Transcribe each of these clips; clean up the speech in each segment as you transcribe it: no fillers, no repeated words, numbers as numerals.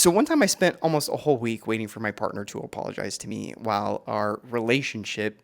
So one time I spent almost a whole week waiting for my partner to apologize to me while our relationship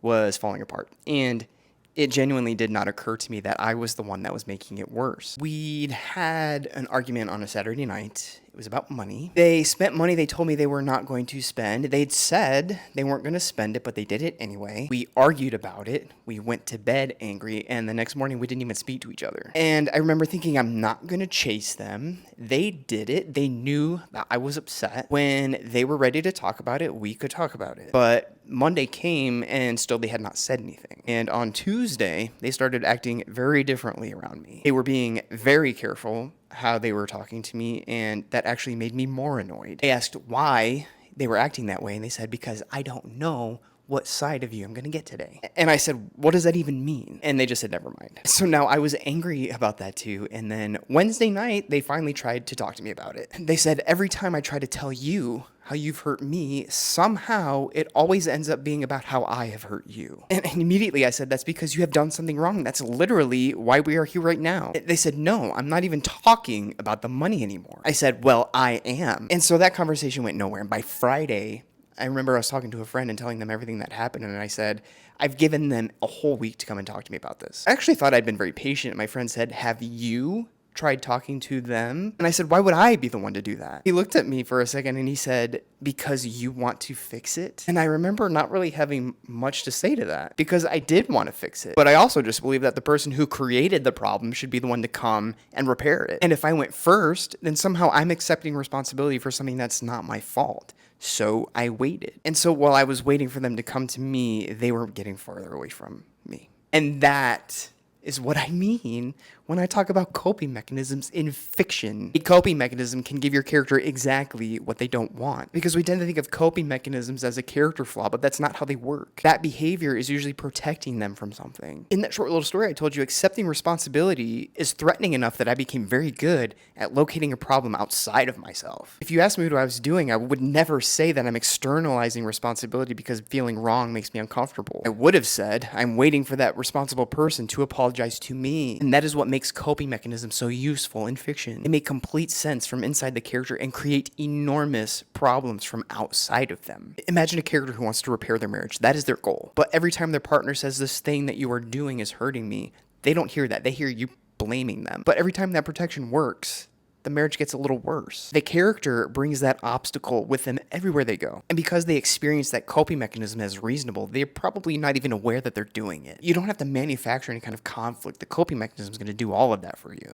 was falling apart. And it genuinely did not occur to me that I was the one that was making it worse. We'd had an argument on a Saturday night. It was about money. They spent money they told me they were not going to spend. They'd said they weren't going to spend it, but they did it anyway. We argued about it. We went to bed angry, and the next morning we didn't even speak to each other. And I remember thinking, I'm not going to chase them. They did it. They knew that I was upset. When they were ready to talk about it, we could talk about it. But Monday came and still they had not said anything. And on Tuesday, they started acting very differently around me. They were being very careful how they were talking to me, and that actually made me more annoyed. I asked why they were acting that way, and they said, because I don't know what side of you I'm going to get today. And I said, what does that even mean? And they just said, never mind. So now I was angry about that too. And then Wednesday night, they finally tried to talk to me about it. They said, every time I try to tell you how you've hurt me, somehow it always ends up being about how I have hurt you. And immediately I said, that's because you have done something wrong. That's literally why we are here right now. They said, no, I'm not even talking about the money anymore. I said, well, I am. And so that conversation went nowhere. And by Friday, I remember I was talking to a friend and telling them everything that happened, and I said, I've given them a whole week to come and talk to me about this. I actually thought I'd been very patient. My friend said, have you tried talking to them? And I said, why would I be the one to do that? He looked at me for a second and he said, because you want to fix it? And I remember not really having much to say to that, because I did want to fix it. But I also just believe that the person who created the problem should be the one to come and repair it. And if I went first, then somehow I'm accepting responsibility for something that's not my fault. So I waited. And so while I was waiting for them to come to me, they were getting farther away from me. And that is what I mean when I talk about coping mechanisms in fiction. A coping mechanism can give your character exactly what they don't want, because we tend to think of coping mechanisms as a character flaw, but that's not how they work. That behavior is usually protecting them from something. In that short little story I told you, accepting responsibility is threatening enough that I became very good at locating a problem outside of myself. If you asked me what I was doing, I would never say that I'm externalizing responsibility because feeling wrong makes me uncomfortable. I would have said, I'm waiting for that responsible person to apologize to me. And that is what makes coping mechanisms so useful in fiction. They make complete sense from inside the character and create enormous problems from outside of them. Imagine a character who wants to repair their marriage. That is their goal. But every time their partner says, this thing that you are doing is hurting me, they don't hear that. They hear you blaming them. But every time that protection works, the marriage gets a little worse. The character brings that obstacle with them everywhere they go. And because they experience that coping mechanism as reasonable, they're probably not even aware that they're doing it. You don't have to manufacture any kind of conflict. The coping mechanism is going to do all of that for you.